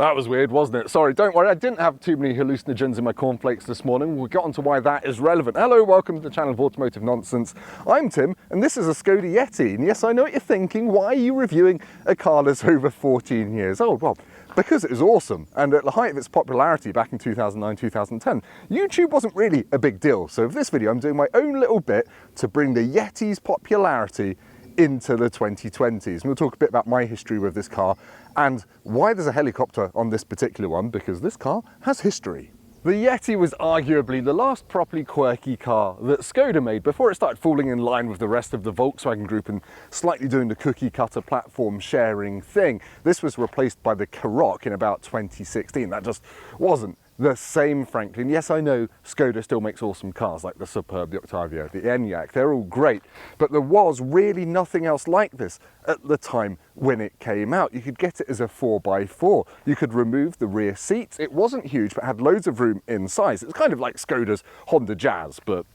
That was weird, wasn't it? Sorry, don't worry, I didn't have too many hallucinogens in my cornflakes this morning. We'll get on to why that is relevant. Hello, welcome to the channel of Automotive Nonsense. I'm Tim, and this is a Skoda Yeti. And yes, I know what you're thinking, why are you reviewing a car that's over 14 years old? Well, because it is awesome. And at the height of its popularity back in 2009, 2010, YouTube wasn't really a big deal. So for this video, I'm doing my own little bit to bring the Yeti's popularity into the 2020s. And we'll talk a bit about my history with this car and why there's a helicopter on this particular one, because this car has history. The Yeti was arguably the last properly quirky car that Skoda made before it started falling in line with the rest of the Volkswagen group and slightly doing the cookie cutter platform sharing thing. This was replaced by the Karoq in about 2016. That just wasn't the same, frankly. And yes, I know Skoda still makes awesome cars like the Superb, the Octavia, the Enyaq. They're all great, but there was really nothing else like this at the time when it came out. You could get it as a 4x4. You could remove the rear seats. It wasn't huge, but had loads of room inside. It was kind of like Skoda's Honda Jazz, but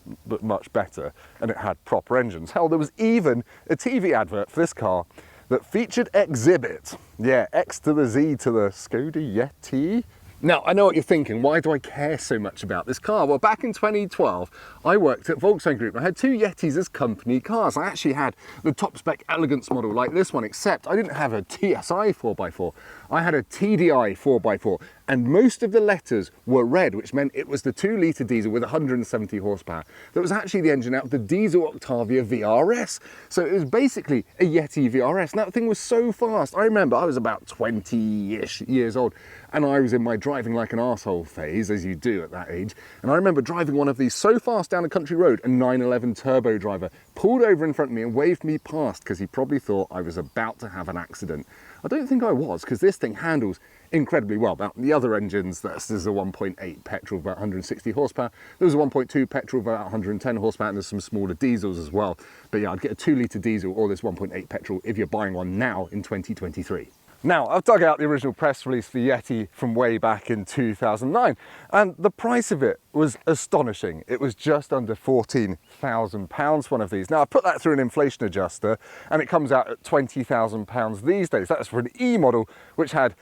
much better, and it had proper engines. Hell, there was even a TV advert for this car that featured Exhibit. Yeah, X to the Z to the Skoda Yeti. Now, I know what you're thinking, why do I care so much about this car? Well, back in 2012, I worked at Volkswagen Group. I had two Yetis as company cars. I actually had the top spec elegance model like this one, except I didn't have a TSI 4x4. I had a TDI 4x4, and most of the letters were red, which meant it was the 2-litre diesel with 170 horsepower. That was actually the engine out of the diesel Octavia VRS. So it was basically a Yeti VRS. And that thing was so fast. I remember I was about 20-ish years old, and I was in my driving like an arsehole phase, as you do at that age. And I remember driving one of these so fast down a country road, a 911 turbo driver pulled over in front of me and waved me past because he probably thought I was about to have an accident. I don't think I was, because this thing handles incredibly well. Now, the other engines, this is a 1.8 petrol, about 160 horsepower. There was a 1.2 petrol, about 110 horsepower, and there's some smaller diesels as well. But yeah, I'd get a 2-litre diesel or this 1.8 petrol if you're buying one now in 2023. Now, I've dug out the original press release for the Yeti from way back in 2009, and the price of it was astonishing. It was just under £14,000 one of these. Now, I put that through an inflation adjuster, and it comes out at £20,000 these days. That's for an E model, which had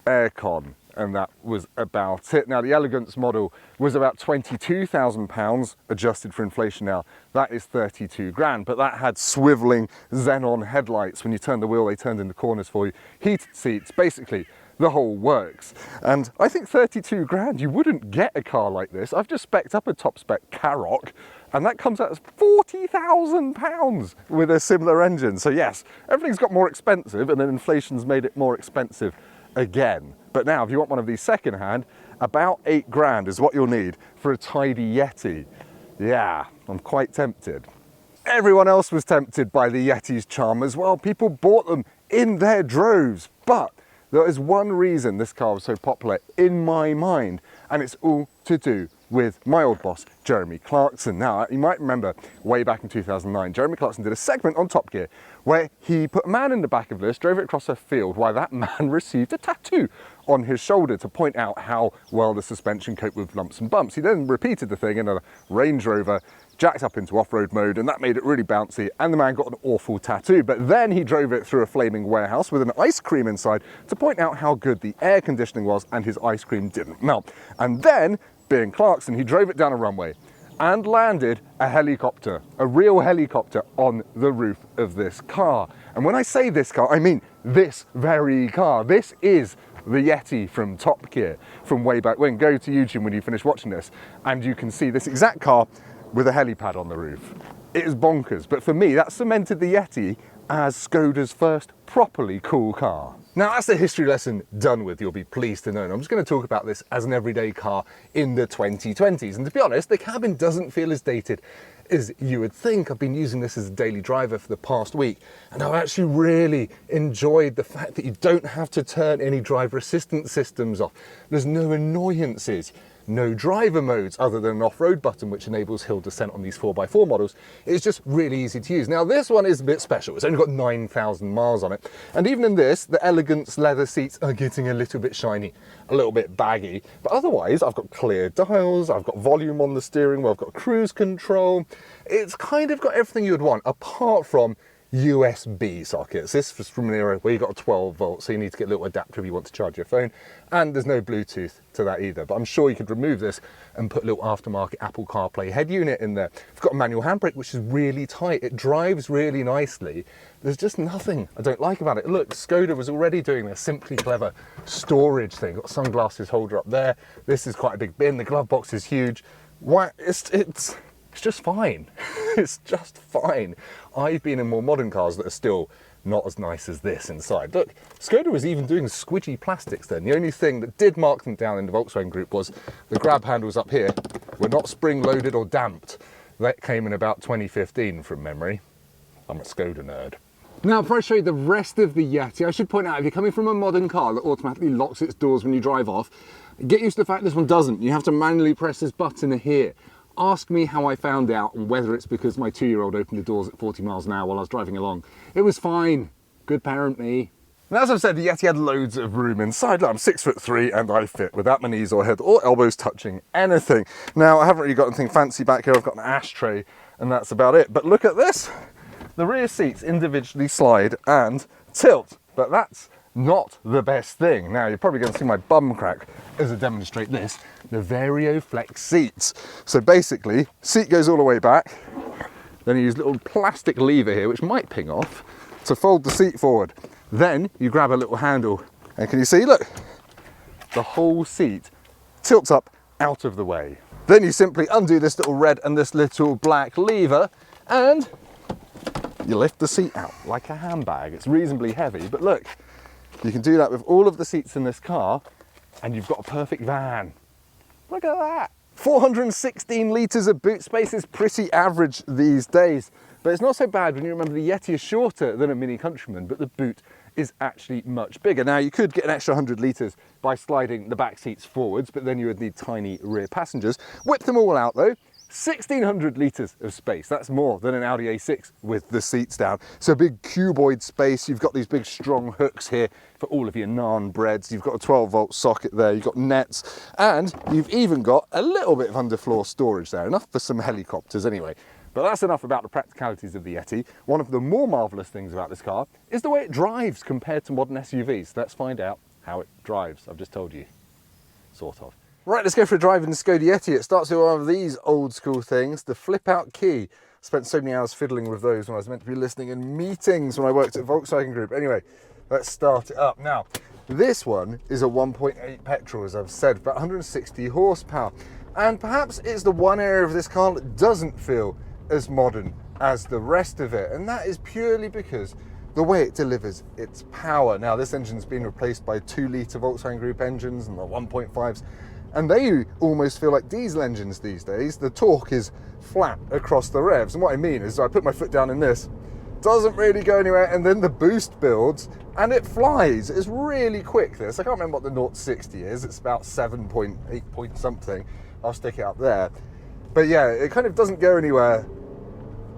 aircon, and that was about it. Now, the elegance model was about £22,000 adjusted for inflation. Now, that is 32 grand, but that had swiveling xenon headlights. When you turn the wheel, they turned into corners for you, heated seats, basically the whole works. And I think 32 grand, you wouldn't get a car like this. I've just spec'd up a top spec Karoq, and that comes out as £40,000 with a similar engine. So yes, everything's got more expensive, and then inflation's made it more expensive again. But now, if you want one of these second-hand, about 8 grand is what you'll need for a tidy Yeti. Yeah, I'm quite tempted. Everyone else was tempted by the Yeti's charm as well. People bought them in their droves. But there is one reason this car was so popular in my mind, and it's all to do with my old boss, Jeremy Clarkson. Now, you might remember way back in 2009, Jeremy Clarkson did a segment on Top Gear where he put a man in the back of this, drove it across a field while that man received a tattoo on his shoulder to point out how well the suspension coped with lumps and bumps. He then repeated the thing in a Range Rover, jacked up into off-road mode, and that made it really bouncy, and the man got an awful tattoo. But then he drove it through a flaming warehouse with an ice cream inside to point out how good the air conditioning was, and his ice cream didn't melt. And then, being Clarkson, he drove it down a runway and landed a helicopter, a real helicopter, on the roof of this car. And when I say this car, I mean this very car. This is the Yeti from Top Gear from way back when. Go to YouTube when you finish watching this, and you can see this exact car with a helipad on the roof. It is bonkers, but for me, that cemented the Yeti as Skoda's first properly cool car. Now, that's the history lesson done with, you'll be pleased to know. And I'm just going to talk about this as an everyday car in the 2020s. And to be honest, the cabin doesn't feel as dated as you would think. I've been using this as a daily driver for the past week, and I've actually really enjoyed the fact that you don't have to turn any driver assistance systems off. There's no annoyances. No driver modes other than an off-road button, which enables hill descent on these 4x4 models. It's just really easy to use. Now, this one is a bit special. It's only got 9,000 miles on it. And even in this, the elegance leather seats are getting a little bit shiny, a little bit baggy. But otherwise, I've got clear dials, I've got volume on the steering wheel, I've got cruise control. It's kind of got everything you would want, apart from USB sockets. This was from an era where you got a 12 volt, so you need to get a little adapter if you want to charge your phone, and there's no Bluetooth to that either. But I'm sure you could remove this and put a little aftermarket Apple CarPlay head unit in there. I've got a manual handbrake, which is really tight. It drives really nicely. There's just nothing I don't like about it. Look, Skoda was already doing their Simply Clever storage thing. Got a sunglasses holder up there. This is quite a big bin. The glove box is huge. Why? It's just fine. It's just fine. I've been in more modern cars that are still not as nice as this inside. Look, Skoda was even doing squidgy plastics then. The only thing that did mark them down in the Volkswagen Group was the grab handles up here were not spring loaded or damped. That came in about 2015 from memory. I'm a Skoda nerd. Now, before I show you the rest of the Yeti, I should point out, if you're coming from a modern car that automatically locks its doors when you drive off, get used to the fact this one doesn't. You have to manually press this button here. Ask me how I found out and whether it's because my 2-year-old opened the doors at 40 miles an hour while I was driving along. It was fine. Good parent me. Now, as I've said, the Yeti had loads of room inside. Look, I'm 6'3" and I fit without my knees or head or elbows touching anything. Now, I haven't really got anything fancy back here. I've got an ashtray and that's about it. But look at this. The rear seats individually slide and tilt, but that's not the best thing. Now, you're probably going to see my bum crack as I demonstrate this. The VarioFlex seats. So basically, seat goes all the way back. Then you use a little plastic lever here, which might ping off, to fold the seat forward. Then you grab a little handle, and can you see, look, the whole seat tilts up out of the way. Then you simply undo this little red and this little black lever, and you lift the seat out like a handbag. It's reasonably heavy, but look, you can do that with all of the seats in this car, and you've got a perfect van. Look at that. 416 litres of boot space is pretty average these days, but it's not so bad when you remember the Yeti is shorter than a Mini Countryman, but the boot is actually much bigger. Now, you could get an extra 100 litres by sliding the back seats forwards, but then you would need tiny rear passengers. Whip them all out though. 1,600 litres of space. That's more than an Audi A6 with the seats down. So big cuboid space. You've got these big strong hooks here for all of your naan breads. You've got a 12-volt socket there. You've got nets, and you've even got a little bit of underfloor storage there. Enough for some helicopters anyway. But that's enough about the practicalities of the Yeti. One of the more marvellous things about this car is the way it drives compared to modern SUVs. Let's find out how it drives. I've just told you, sort of. Right, let's go for a drive in the Skoda Yeti. It starts with one of these old school things, the flip out key. Spent so many hours fiddling with those when I was meant to be listening in meetings when I worked at Volkswagen Group. Anyway, let's start it up. Now, this one is a 1.8 petrol, as I've said, about 160 horsepower. And perhaps it's the one area of this car that doesn't feel as modern as the rest of it. And that is purely because the way it delivers its power. Now, this engine's been replaced by 2-litre Volkswagen Group engines and the 1.5s. And they almost feel like diesel engines these days. The torque is flat across the revs. And what I mean is I put my foot down in this, doesn't really go anywhere, and then the boost builds and it flies. It's really quick, this. I can't remember what the 0-60 is. It's about 7.8 point something. I'll stick it up there. But yeah, it kind of doesn't go anywhere.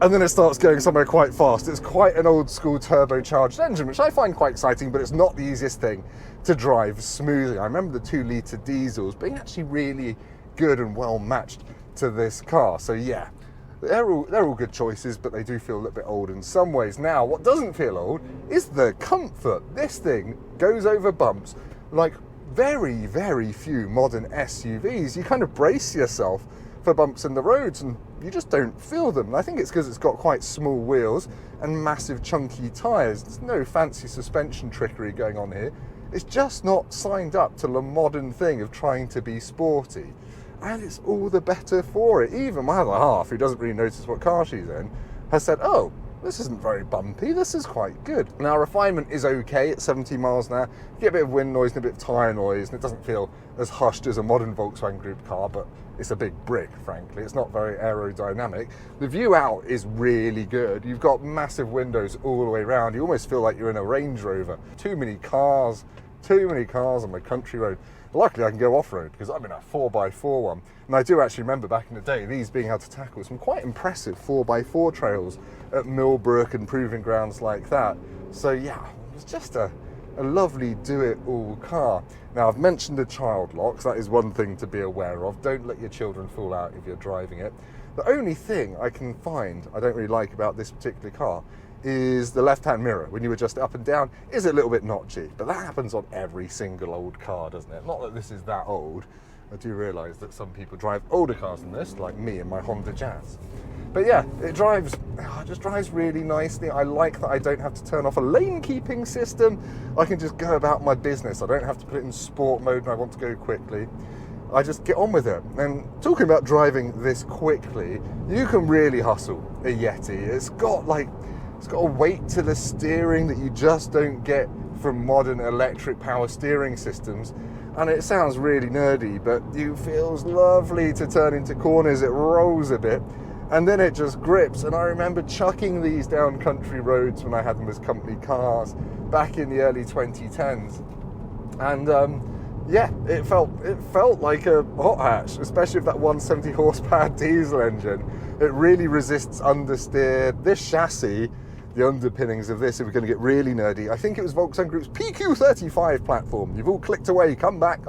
And then it starts going somewhere quite fast. It's quite an old school turbocharged engine, which I find quite exciting, but it's not the easiest thing to drive smoothly. I remember the 2-litre diesels being actually really good and well matched to this car. So yeah, they're all good choices, but they do feel a little bit old in some ways. Now, what doesn't feel old is the comfort. This thing goes over bumps like very, very few modern SUVs. You kind of brace yourself for bumps in the roads and you just don't feel them. And I think it's because it's got quite small wheels and massive chunky tyres. There's no fancy suspension trickery going on here. It's just not signed up to the modern thing of trying to be sporty. And it's all the better for it. Even my other half, who doesn't really notice what car she's in, has said, oh, this isn't very bumpy, this is quite good. Now, refinement is okay at 70 miles an hour. You get a bit of wind noise and a bit of tyre noise, and it doesn't feel as hushed as a modern Volkswagen Group car, but it's a big brick, frankly. It's not very aerodynamic. The view out is really good. You've got massive windows all the way around. You almost feel like you're in a Range Rover. Too many cars on my country road. Luckily, I can go off-road because I'm in a 4x4 one. And I do actually remember back in the day, these being able to tackle some quite impressive 4x4 trails at Millbrook and proving grounds like that. So yeah, it's just a lovely do-it-all car. Now, I've mentioned the child locks. That is one thing to be aware of. Don't let your children fall out if you're driving it. The only thing I can find I don't really like about this particular car is the left-hand mirror. When you adjust it up and down, is a little bit notchy, but that happens on every single old car, doesn't it? Not that this is that old. I do realise that some people drive older cars than this, like me and my Honda Jazz. But yeah, it just drives really nicely. I like that I don't have to turn off a lane keeping system. I can just go about my business. I don't have to put it in sport mode when I want to go quickly. I just get on with it. And talking about driving this quickly, you can really hustle a Yeti. It's got a weight to the steering that you just don't get from modern electric power steering systems. And it sounds really nerdy, but it feels lovely to turn into corners. It rolls a bit, and then it just grips. And I remember chucking these down country roads when I had them as company cars back in the early 2010s. And yeah, it felt like a hot hatch, especially with that 170 horsepower diesel engine. It really resists understeer. This chassis, the underpinnings of this, if we're going to get really nerdy, I think it was Volkswagen Group's PQ35 platform. You've all clicked away, come back.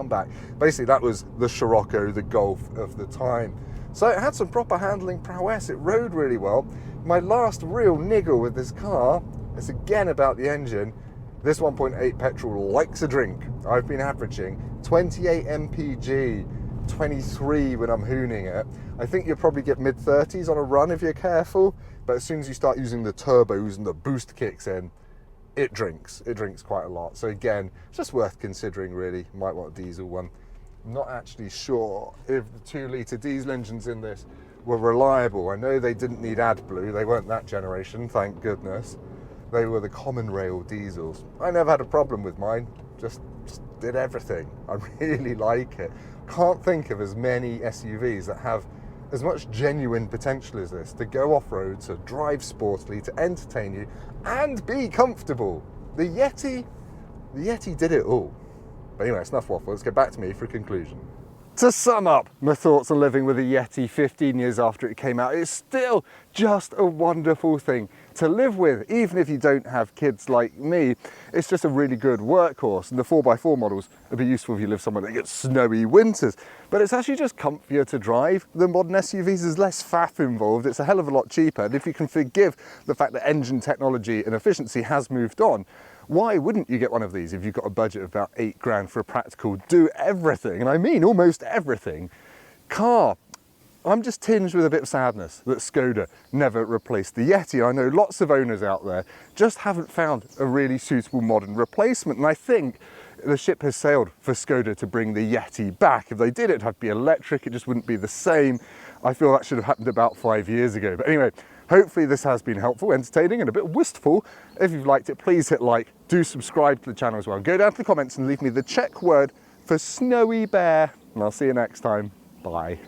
Basically, that was the Scirocco, the Golf of the time. So it had some proper handling prowess. It rode really well. My last real niggle with this car is again about the engine. This 1.8 petrol likes a drink. I've been averaging 28 mpg, 23 when I'm hooning it. I think you'll probably get mid-30s on a run if you're careful, but as soon as you start using the turbos and the boost kicks in, it drinks quite a lot. So again, it's just worth considering really. You might want a diesel one. I'm not actually sure if the 2-litre diesel engines in this were reliable. I know they didn't need AdBlue, they weren't that generation, thank goodness. They were the common rail diesels. I never had a problem with mine, just did everything. I really like it. Can't think of as many SUVs that have as much genuine potential as this, to go off-road, to drive sportily, to entertain you, and be comfortable. The Yeti did it all. But anyway, it's enough waffle. Let's get back to me for a conclusion. To sum up my thoughts on living with a Yeti 15 years after it came out, it's still just a wonderful thing to live with, even if you don't have kids like me. It's just a really good workhorse, and the 4x4 models would be useful if you live somewhere that gets snowy winters. But it's actually just comfier to drive than modern SUVs. There's less faff involved, it's a hell of a lot cheaper, and if you can forgive the fact that engine technology and efficiency has moved on, why wouldn't you get one of these if you've got a budget of about 8 grand for a practical do everything, and I mean almost everything, car? I'm just tinged with a bit of sadness that Skoda never replaced the Yeti. I know lots of owners out there just haven't found a really suitable modern replacement, and I think the ship has sailed for Skoda to bring the Yeti back. If they did, it'd have to be electric, it just wouldn't be the same. I feel that should have happened about 5 years ago. But anyway, hopefully this has been helpful, entertaining, and a bit wistful. If you've liked it, please hit like, do subscribe to the channel as well. Go down to the comments and leave me the Czech word for snowy bear, and I'll see you next time. Bye.